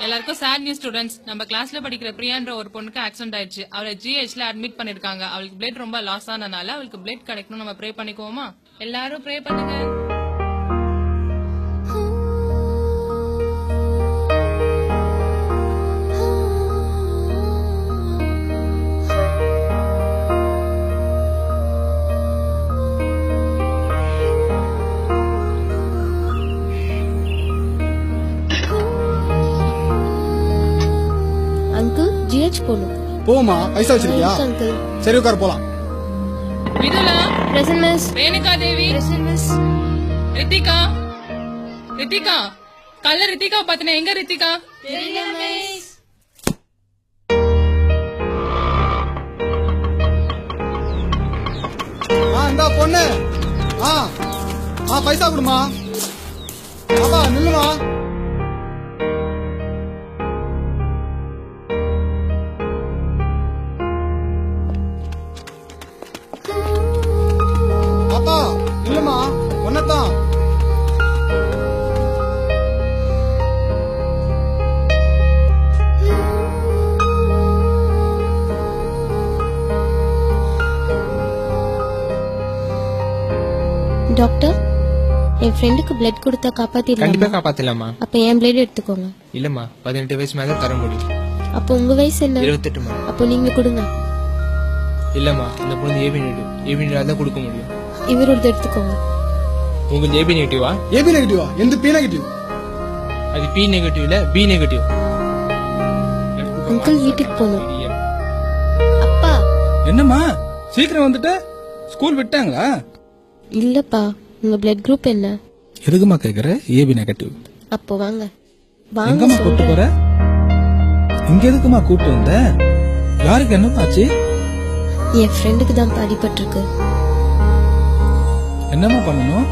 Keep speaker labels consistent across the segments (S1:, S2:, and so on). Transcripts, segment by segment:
S1: எல்லாருக்கும் sad news students. நம்ம கிளாஸ்ல படிக்கிற பிரியான்ற ஒரு பொண்ணுக்கு ஆக்சிடென்ட் ஆயிடுச்சு. அவளை ஜிஹெச்ல அட்மிட் பண்ணிருக்காங்க. அவளுக்கு பிளட் ரொம்ப லாஸ் ஆனனால அவளுக்கு பிளட் கிடைக்கணும். நம்ம ப்ரே பண்ணிக்குவோமா? எல்லாரும் ப்ரே பண்ணுங்க.
S2: அங்கிள் ஜிஹெச் போணும்.
S3: போமா, பைசா வச்சிருக்கியா?
S2: அங்கிள்
S3: சரி உட்கார போலாம்.
S1: Vidula,
S2: present miss.
S1: Renuka Devi,
S2: present miss.
S1: Ritika, Ritika, கல்ல ரித்திகா பாத்தனே, எங்க ரித்திகா?
S2: தெரியல மிஸ்.
S3: இந்தா பொண்ணு. பைசா கொடுமா. அப்பா நில்லுமா. அப்பா நில்லுமா, ஒன்னதான்.
S2: டாக்டர், என் ஃப்ரெண்டுக்கு பிளட் கொடுத்தா
S4: கண்டிப்பா
S2: காப்பாத்திடலாமா?
S4: காப்பாத்தலாமா?
S2: அப்ப என் பிளட் எடுத்துக்கோங்க.
S4: இல்லம்மா, 18 வயசு மேல தர முடியும்.
S2: அப்போ உங்க வயசு என்ன?
S4: 28மா.
S2: அப்போ நீங்க கொடுங்க.
S4: இல்லம்மா, இந்த பொண்ணு ஏபி நெகட்டிவ் தான் கொடுக்க முடியும்.
S2: இவரோட எடுத்துக்கோங்க.
S4: உங்களுக்கு ஏபி நெகட்டிவா?
S3: ஏபி நெகட்டிவா? எந்த பி நெகட்டிவ்?
S4: அது பி நெகட்டிவ் இல்ல, பி நெகட்டிவ்.
S2: அங்கிள் வீட்டுக்கு போகணும். அப்பா.
S5: என்னம்மா சீக்கிரம் வந்துட்ட? ஸ்கூல் விட்டாங்களா?
S2: இல்லப்பா, உங்க பிளட் குரூப் என்ன?
S5: எதுக்குமா கேக்குற? AB negative.
S2: அப்போ வாங்க. வாங்க
S5: எங்கம்மா கூட்டு
S2: சொல்றேன்.
S5: போற? இங்க எதுக்குமா கூட்டு வந்த? யாருக்கு என்னமா ஆச்சு?
S2: என் ஃப்ரெண்டுக்கு தான் அடிபட்டிருக்கு.
S5: என்னம்மா பண்ணணும்?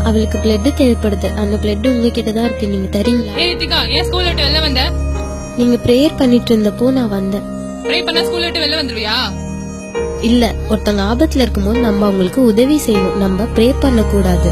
S2: அவளுக்கு பிளட் தேவைப்படுது. அந்த பிளட் உங்ககிட்ட தான் இருக்கு. நீங்க தரீங்களா?
S1: ஏ ரித்திகா, ஏன் ஸ்கூல் விட்டு வெளில வந்த?
S2: நீங்க பிரேயர் பண்ணிட்டு இருந்தப்போ நான் வந்தேன்.
S1: ப்ரே பண்ணா ஸ்கூல் விட்டு வெளில வந்துருவியா?
S2: இல்ல, ஒருத்தங்க ஆபத்துல இருக்கும்போது நம்ம அவங்களுக்கு உதவி செய்யணும். நம்ம ப்ரே பண்ண கூடாது.